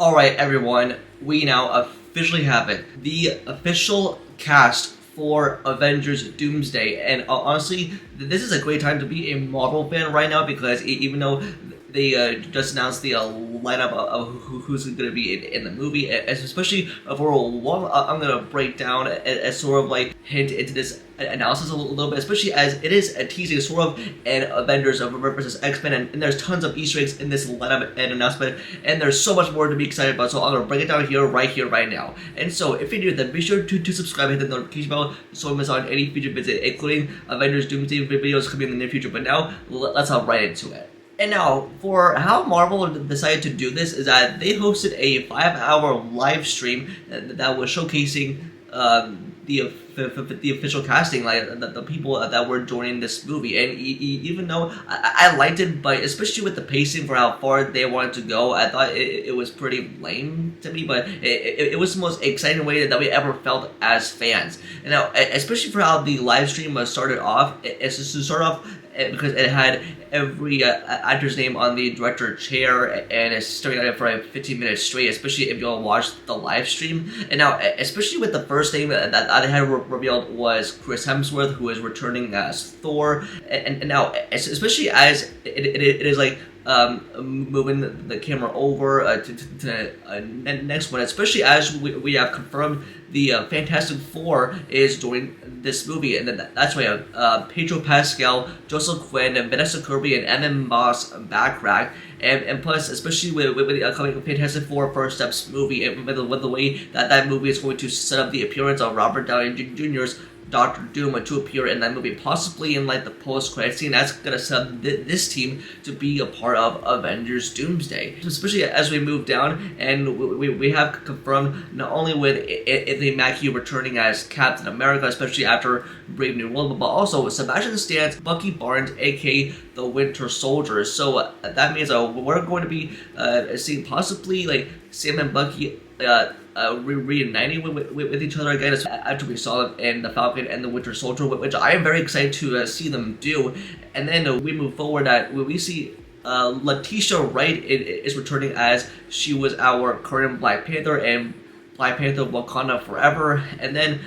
Alright everyone, we now officially have it. The official cast for Avengers Doomsday, and honestly, this is a great time to be a Marvel fan right now because even though they just announced the lineup of who's going to be in the movie, especially for one, I'm going to break down a sort of like hint into this analysis a little bit, especially as it is a teasing sort of an Avengers versus X-Men, and there's tons of Easter eggs in this lineup and announcement, and there's so much more to be excited about, so I'm going to break it down here, right now. And so, if you're new, then be sure to subscribe, hit the notification bell, so you don't miss out on any future visits, including Avengers Doomsday videos coming in the near future. But now, let's hop right into it. And now, for how Marvel decided to do this is that they hosted a 5-hour live stream that was showcasing the official casting, like the people that were joining this movie. And even though I liked it, but especially with the pacing for how far they wanted to go, I thought it was pretty lame to me, but it was the most exciting way that we ever felt as fans. And now, especially for how the live stream was started off, it's just to start off because it had every actor's name on the director chair, and it's staring at it for like 15 minutes straight, especially if you all watched the live stream. And now, especially with the first name that I had revealed was Chris Hemsworth, who is returning as Thor. And now, especially as it is like moving the camera over to the next one, especially as we have confirmed the Fantastic Four is doing this movie, and then that's why Pedro Pascal, Joseph Quinn, Vanessa Kirby, and Evan Moss backtrack, and plus, especially with the upcoming Fantastic Four First Steps movie, and with the way that movie is going to set up the appearance of Robert Downey Jr.'s Doctor Doom to appear in that movie, possibly in like the post-credit scene. That's gonna set up this team to be a part of Avengers Doomsday, especially as we move down, and we have confirmed not only with Anthony Mackie returning as Captain America, especially after Brave New World, but also Sebastian Stan's Bucky Barnes, aka the Winter Soldier. So that means we're going to be seeing possibly like Sam and Bucky reuniting with each other again after we saw it in the Falcon and the Winter Soldier, which I am very excited to see them do. And then we move forward that we see Letitia Wright is returning as she was our current Black Panther, and Black Panther Wakanda Forever. And then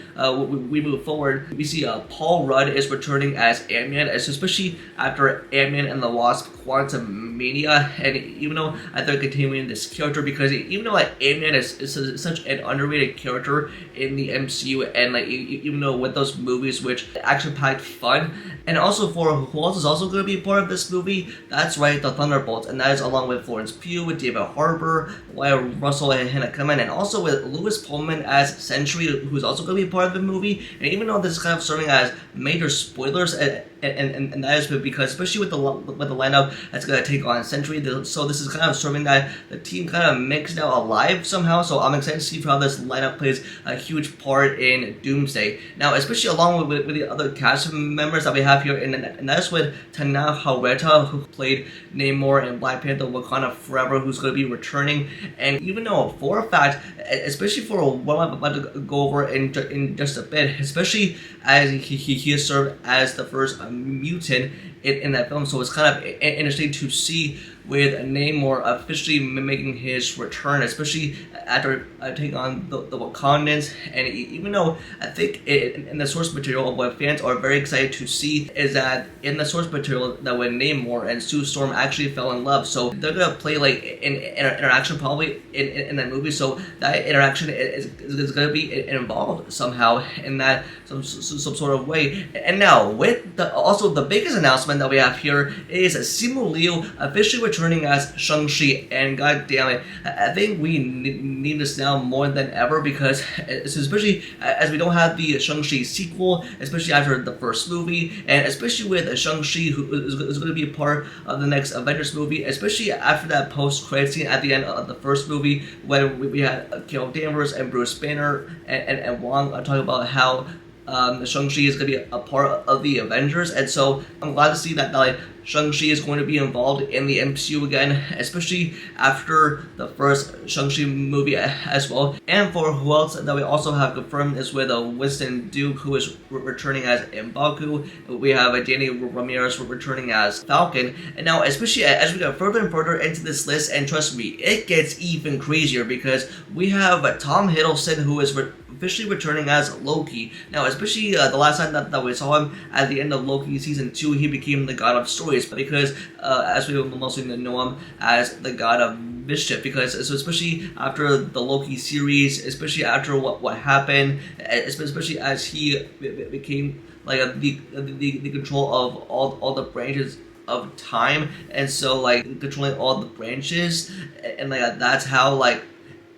we move forward, we see Paul Rudd is returning as Ant-Man, especially after Ant-Man and the Wasp Quantumania. And even though they're continuing this character, because even though like Ant-Man is such an underrated character in the MCU, and like even though with those movies which action-packed fun, and also for who else is also going to be part of this movie, that's right, the Thunderbolts, and that is along with Florence Pugh, with David Harbour, Wyatt Russell, and Hannah Kamen, and also with Louis Pullman as Sentry, who's also going to be part of the movie. And even though this is kind of serving as major spoilers, and that is because especially with the lineup that's going to take on Sentry, so this is kind of serving that the team kind of mixed out alive somehow. So I'm excited to see how this lineup plays a huge part in Doomsday. Now, especially along with the other cast members that we have here, and that's with Tana Hareta, who played Namor in Black Panther Wakanda Forever, who's going to be returning. And even though for a fact, especially for what I'm about to go over in just a bit, especially as he has served as the first mutant in that film, so it's kind of interesting to see with Namor officially making his return, especially after taking on the Wakandans. And even though I think in the source material of what fans are very excited to see is that in the source material that when Namor and Sue Storm actually fell in love, so they're gonna play like an interaction probably in that movie, so that interaction is gonna be involved somehow in that some sort of way. And now with also the biggest announcement that we have here is Simu Liu officially returning as Shang-Chi, and god damn it, I think we need this now more than ever, because especially as we don't have the Shang-Chi sequel, especially after the first movie, and especially with Shang-Chi, who is going to be a part of the next Avengers movie, especially after that post-credit scene at the end of the first movie when we had Carol Danvers and Bruce Banner and Wong talking about how Shang-Chi is going to be a part of the Avengers. And so I'm glad to see that like Shang-Chi is going to be involved in the MCU again, especially after the first Shang-Chi movie as well. And for who else that we also have confirmed is with Winston Duke, who is returning as M'Baku. We have Danny Ramirez returning as Falcon. And now, especially as we go further and further into this list, and trust me, it gets even crazier because we have Tom Hiddleston, who is officially returning as Loki. Now, especially the last time that we saw him at the end of Loki Season 2, he became the God of Stories, because as we mostly know him as the God of Mischief, because so especially after the Loki series, especially after what happened, especially as he became like the control of all the branches of time, and so like controlling all the branches, and like that's how like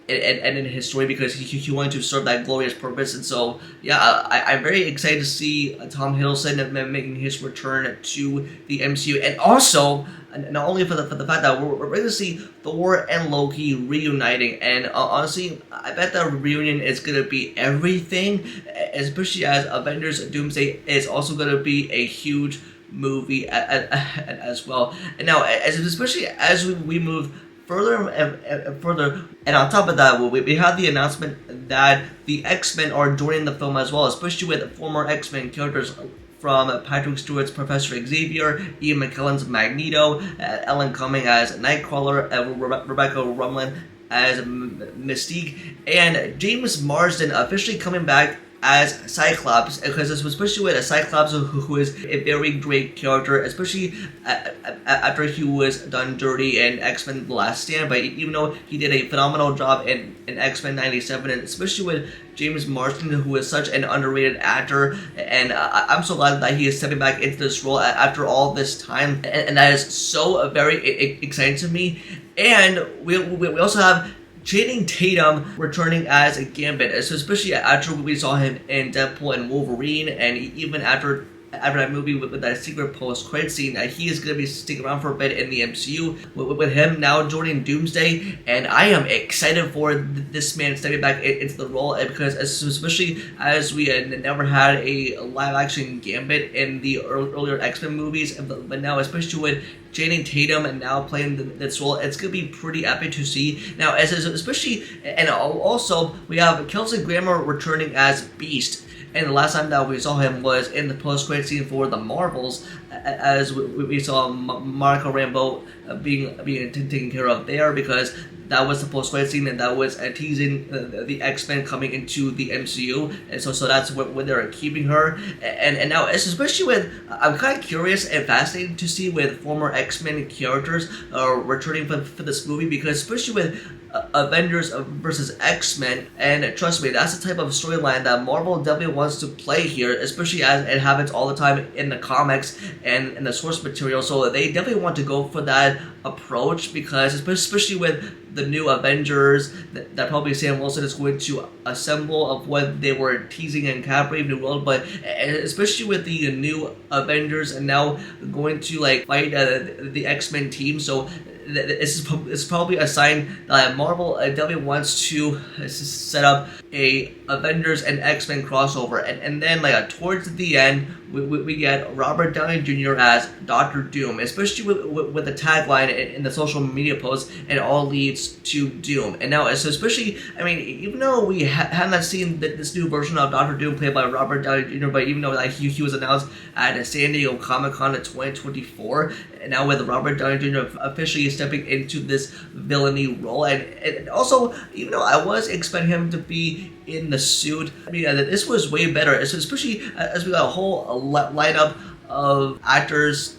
and in his story, because he wanted to serve that glorious purpose. And so yeah, I'm very excited to see Tom Hiddleston making his return to the MCU, and also not only for the fact that we're going to see Thor and Loki reuniting. And honestly, I bet that reunion is going to be everything, especially as Avengers Doomsday is also going to be a huge movie as well. And now, especially as we move further and further, and on top of that, we have the announcement that the X-Men are joining the film as well, especially with former X-Men characters from Patrick Stewart's Professor Xavier, Ian McKellen's Magneto, Ellen Cumming as Nightcrawler, Rebecca Rumlin as Mystique, and James Marsden officially coming back as Cyclops, because especially with a Cyclops who is a very great character, especially after he was done dirty in X-Men: The Last Stand. But even though he did a phenomenal job in X-Men '97, and especially with James Marsden, who is such an underrated actor, and I'm so glad that he is stepping back into this role after all this time, and that is so very exciting to me. And we also have Channing Tatum returning as a Gambit, especially after we saw him in Deadpool and Wolverine, and even after that movie with that secret post-credit scene, he is going to be sticking around for a bit in the MCU with him now joining Doomsday. And I am excited for this man stepping back into the role, because especially as we never had a live-action Gambit in the earlier X-Men movies, but now especially with Channing Tatum and now playing this role, it's going to be pretty epic to see. Now, especially, and also we have Kelsey Grammer returning as Beast. And the last time that we saw him was in the post-credit scene for the Marvels, as we saw Marco Rambeau being taken care of there, because that was the post-credit scene, and that was teasing the X-Men coming into the MCU, and so that's where they're keeping her. And now, especially with, I'm kind of curious and fascinated to see with former X-Men characters returning for this movie, because especially with Avengers versus X-Men, and trust me, that's the type of storyline that Marvel definitely wants to play here, especially as it happens all the time in the comics and in the source material. So they definitely want to go for that approach, because especially with the new Avengers that probably Sam Wilson is going to assemble of what they were teasing in Cap Brave New World, but especially with the new Avengers and now going to like fight the X-Men team. So it's probably a sign that Marvel definitely wants to set up a Avengers and X-Men crossover, and then like towards the end we get Robert Downey Jr. as Doctor Doom, especially with the tagline in the social media post, "It all leads to Doom." And now, so especially, I mean, even though we haven't seen this new version of Doctor Doom played by Robert Downey Jr., but even though like he was announced at San Diego Comic-Con in 2024, and now with Robert Downey Jr. officially stepping into this villainy role, and also, even though I was expecting him to be in the suit, I mean, this was way better, especially as we got a whole lineup of actors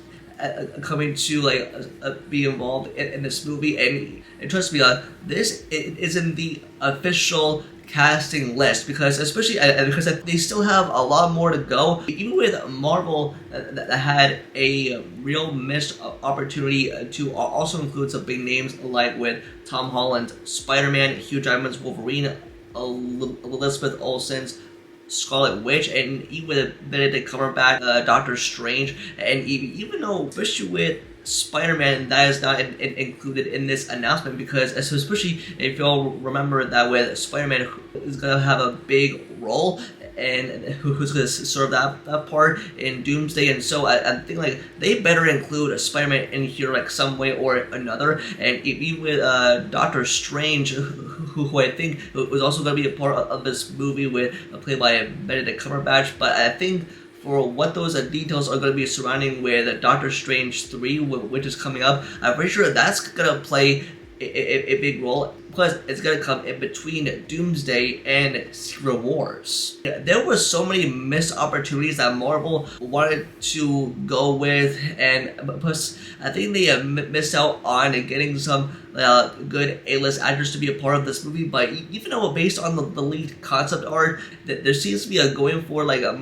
coming to like be involved in this movie, and trust me, this isn't the official casting list, because especially because they still have a lot more to go. Even with Marvel that had a real missed opportunity to also include some big names, like with Tom Holland's Spider-Man, Hugh Jackman's Wolverine, Elizabeth Olsen's Scarlet Witch, and even with Benedict Cumberbatch, Doctor Strange, and even though, especially with Spider-Man, that is not included in this announcement, because especially if you'll remember that with Spider-Man is going to have a big role, and who's going to serve that part in Doomsday. And so I think like they better include a Spider-Man in here like some way or another. And even with Doctor Strange, who I think was also going to be a part of this movie, with played by Benedict Cumberbatch. But I think for what those details are going to be surrounding with Doctor Strange 3, which is coming up, I'm pretty sure that's going to play a big role, because it's going to come in between Doomsday and Secret Wars. There were so many missed opportunities that Marvel wanted to go with, and plus I think they missed out on getting some good A-list actors to be a part of this movie. But even though based on the lead concept art, there seems to be a going for like a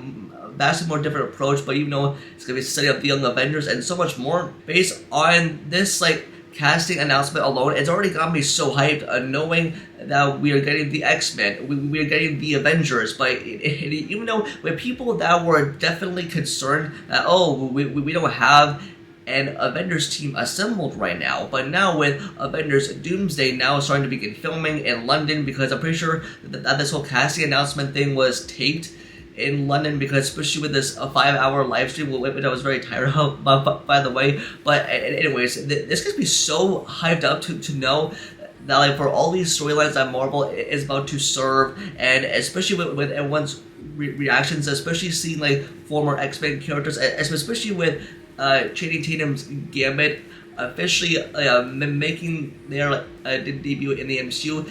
vastly more different approach, but even though it's going to be setting up the Young Avengers and so much more, based on this like casting announcement alone, it's already got me so hyped, knowing that we are getting the X-Men, we are getting the Avengers. But even though with people that were definitely concerned that, oh, we don't have an Avengers team assembled right now, but now with Avengers Doomsday now starting to begin filming in London, because I'm pretty sure that this whole casting announcement thing was taped in London, because especially with this 5-hour live stream, which I was very tired of, by the way. But anyways, this gets me so hyped up to know that like for all these storylines that Marvel is about to serve, and especially with everyone's reactions, especially seeing like former X-Men characters, especially with Channing Tatum's Gambit officially making their debut in the MCU.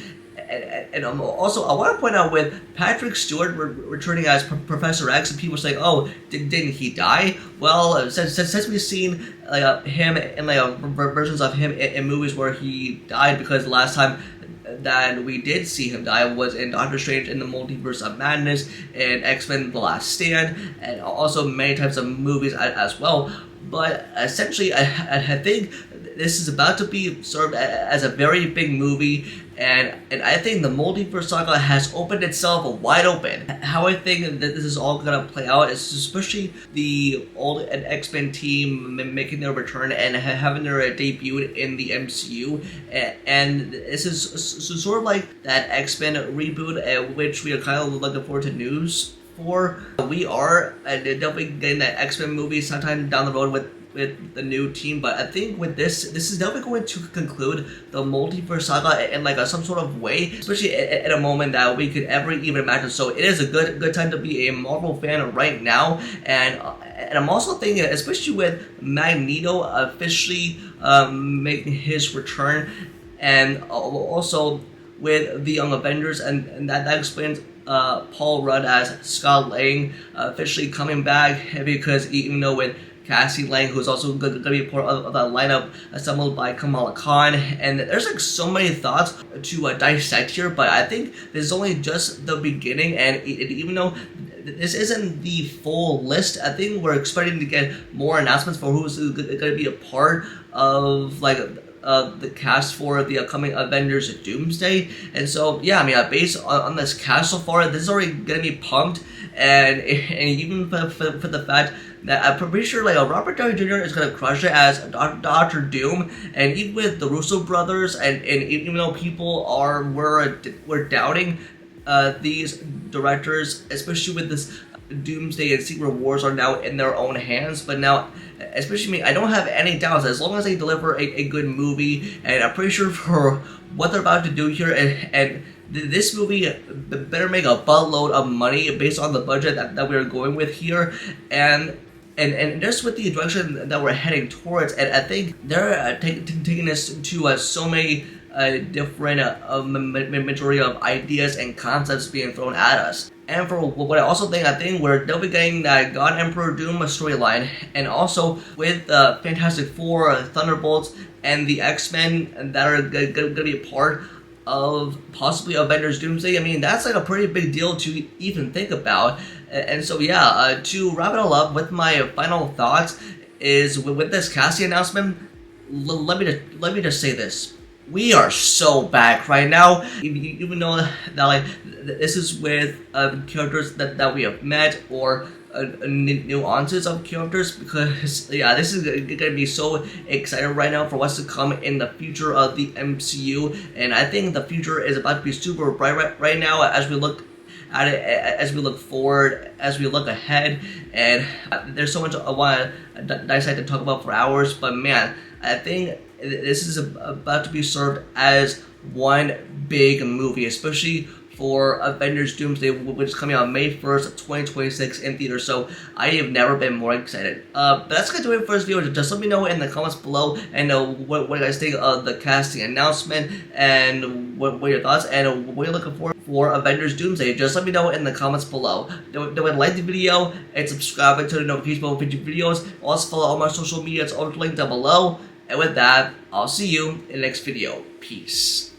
And also, I want to point out with Patrick Stewart returning as Professor X, and people saying, "Oh, didn't he die?" Well, since we've seen like him and like versions of him in movies where he died, because the last time that we did see him die was in Doctor Strange in the Multiverse of Madness and X-Men: The Last Stand, and also many types of movies as well. But essentially, I think this is about to be served as a very big movie, and I think the multiverse saga has opened itself wide open. How I think that this is all gonna play out is especially the old X-Men team making their return and having their debut in the MCU, and this is sort of like that X-Men reboot, which we are kind of looking forward to news for. We are definitely getting that X-Men movie sometime down the road with the new team, but I think with this is definitely going to conclude the multiverse saga in like some sort of way, especially at a moment that we could ever even imagine. So it is a good time to be a Marvel fan right now, and I'm also thinking, especially with Magneto officially making his return, and also with the Young Avengers, and that explains Paul Rudd as Scott Lang officially coming back, because even though with Cassie Lang, who's also going to be a part of that lineup assembled by Kamala Khan, and there's like so many thoughts to dissect here, but I think this is only just the beginning, and even though this isn't the full list, I think we're expecting to get more announcements for who's going to be a part of like the cast for the upcoming Avengers Doomsday. And so yeah, I mean, based on this cast so far, this is already gonna be pumped, and even for the fact that I'm pretty sure like Robert Downey Jr. is gonna crush it as Doctor Doom, and even with the Russo brothers, and even though people were doubting these directors, especially with this Doomsday and Secret Wars are now in their own hands, but now, especially me, I don't have any doubts as long as they deliver a good movie, and I'm pretty sure for what they're about to do here, and this movie better make a buttload of money based on the budget that we're going with here, and just with the direction that we're heading towards, and I think they're taking this to so many different majority of ideas and concepts being thrown at us. And for what I also think, we're definitely getting that God Emperor Doom storyline, and also with Fantastic Four, Thunderbolts, and the X-Men that are going to be a part of possibly Avengers Doomsday. I mean, that's like a pretty big deal to even think about. And so yeah, to wrap it all up with my final thoughts is with this casting announcement, let me just say this. We are so back right now, even though that like this is with characters that we have met, or nuances of characters, because yeah, this is gonna be so exciting right now for what's to come in the future of the MCU, and I think the future is about to be super bright right now as we look at it as we look forward, as we look ahead. And there's so much I want to dissect and talk about for hours, but man, I think this is about to be served as one big movie, especially for Avengers Doomsday, which is coming out May 1st, 2026 in theaters. So I have never been more excited. But that's going to do it for this video. Just let me know in the comments below and what you guys think of the casting announcement and what your thoughts and what you're looking for Avengers Doomsday. Just let me know in the comments below. Don't like the video and subscribe and turn the notification bell for future videos. Also follow all my social media. It's all linked down below. And with that, I'll see you in the next video. Peace.